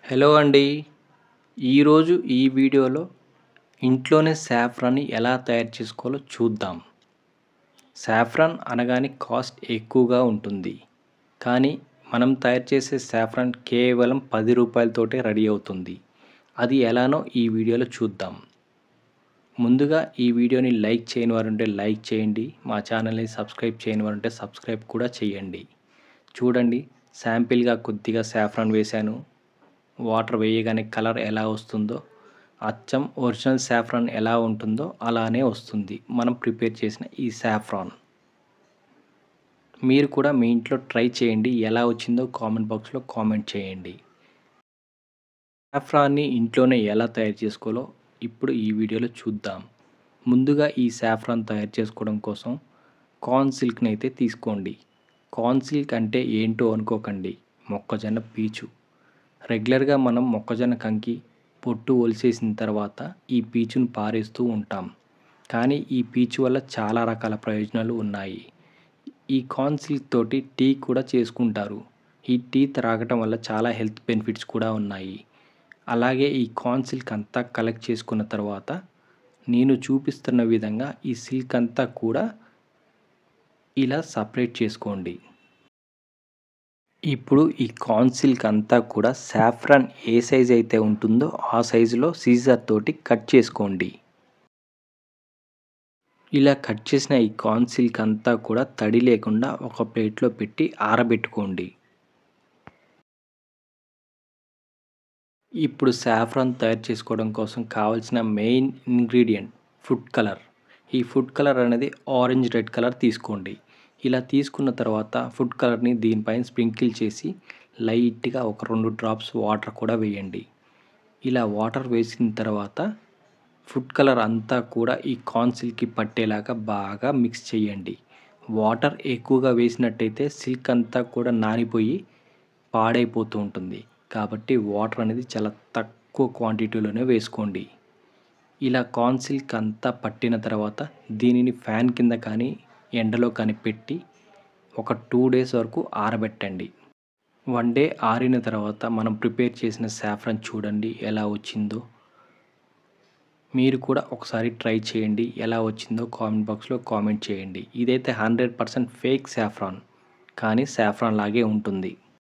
Hello అండి. ఈరోజు ఈ వీడియోలో ఇంట్లోనే సాఫ్రాన్ని ఎలా తయారు చేసుకోవాలో చూద్దాం. సాఫ్రాన్ అనగానే కాస్ట్ ఎక్కువగా ఉంటుంది. కానీ మనం తయారు చేసే సాఫ్రాన్ కేవలం రూ. 10 రెడీ అవుతుంది. అది ఎలానో ఈ వీడియోలో చూద్దాం. ముందుగా ఈ వీడియోని లైక్ చేయని వారుంటే లైక్ చేయండి. మా ఛానల్ని సబ్స్క్రైబ్ చేయని వారుంటే సబ్స్క్రైబ్ కూడా చేయండి. చూడండి, శాంపిల్గా కొద్దిగా సాఫ్రాన్ వేశాను. వాటర్ వేయగానే కలర్ ఎలా వస్తుందో, అచ్చం ఒరిజినల్ సాఫ్రాన్ ఎలా ఉంటుందో అలానే వస్తుంది మనం ప్రిపేర్ చేసిన ఈ సాఫ్రాన్. మీరు కూడా మీ ఇంట్లో ట్రై చేయండి. ఎలా వచ్చిందో కామెంట్ బాక్స్లో కామెంట్ చేయండి. సాఫ్రాన్ని ఇంట్లోనే ఎలా తయారు చేసుకోవాలో ఇప్పుడు ఈ వీడియోలో చూద్దాం. ముందుగా ఈ సాఫ్రాన్ తయారు చేసుకోవడం కోసం కార్న్ సిల్క్ని అయితే తీసుకోండి. కార్న్ సిల్క్ అంటే ఏంటో అనుకోకండి, మొక్కజొన్న పీచు. రెగ్యులర్గా మనం మొక్కజొన్న కంకి పొట్టు ఒలిసేసిన తర్వాత ఈ పీచును పారేస్తూ ఉంటాం. కానీ ఈ పీచు వల్ల చాలా రకాల ప్రయోజనాలు ఉన్నాయి. ఈ కార్న్ సిల్క్ తోటి టీ కూడా చేసుకుంటారు. ఈ టీ త్రాగటం వల్ల చాలా హెల్త్ బెనిఫిట్స్ కూడా ఉన్నాయి. అలాగే ఈ కార్న్ సిల్క్ అంతా కలెక్ట్ చేసుకున్న తర్వాత నేను చూపిస్తున్న విధంగా ఈ సిల్క్ అంతా కూడా ఇలా సపరేట్ చేసుకోండి. ఇప్పుడు ఈ కార్న్ సిల్క్ అంతా కూడా సాఫ్రాన్ ఏ సైజ్ అయితే ఉంటుందో ఆ సైజులో సీజర్ తోటి కట్ చేసుకోండి. ఇలా కట్ చేసిన ఈ కార్న్ సిల్క్ అంతా కూడా తడి లేకుండా ఒక ప్లేట్లో పెట్టి ఆరబెట్టుకోండి. ఇప్పుడు సాఫ్రాన్ తయారు చేసుకోవడం కోసం కావాల్సిన మెయిన్ ఇంగ్రీడియంట్ ఫుడ్ కలర్. ఈ ఫుడ్ కలర్ అనేది ఆరెంజ్ రెడ్ కలర్ తీసుకోండి. ఇలా తీసుకున్న తర్వాత ఫుడ్ కలర్ని దీనిపైన స్ప్రింకిల్ చేసి లైట్గా ఒక 2 డ్రాప్స్ వాటర్ కూడా వేయండి. ఇలా వాటర్ వేసిన తర్వాత ఫుడ్ కలర్ అంతా కూడా ఈ కార్న్ సిల్క్కి పట్టేలాగా బాగా మిక్స్ చేయండి. వాటర్ ఎక్కువగా వేసినట్టయితే సిల్క్ అంతా కూడా నానిపోయి పాడైపోతూ ఉంటుంది. కాబట్టి వాటర్ అనేది చాలా తక్కువ క్వాంటిటీలోనే వేసుకోండి. ఇలా కార్న్ సిల్క్ అంతా పట్టిన తర్వాత దీనిని ఫ్యాన్ కింద కానీ ఎండలో కానీ పెట్టి ఒక 2 డేస్ వరకు ఆరబెట్టండి. 1 డే ఆరిన తర్వాత మనం ప్రిపేర్ చేసిన సాఫ్రాన్ చూడండి ఎలా వచ్చిందో. మీరు కూడా ఒకసారి ట్రై చేయండి. ఎలా వచ్చిందో కామెంట్ బాక్స్లో కామెంట్ చేయండి. ఇదైతే 100% ఫేక్ సాఫ్రాన్, కానీ సాఫ్రాన్ లాగే ఉంటుంది.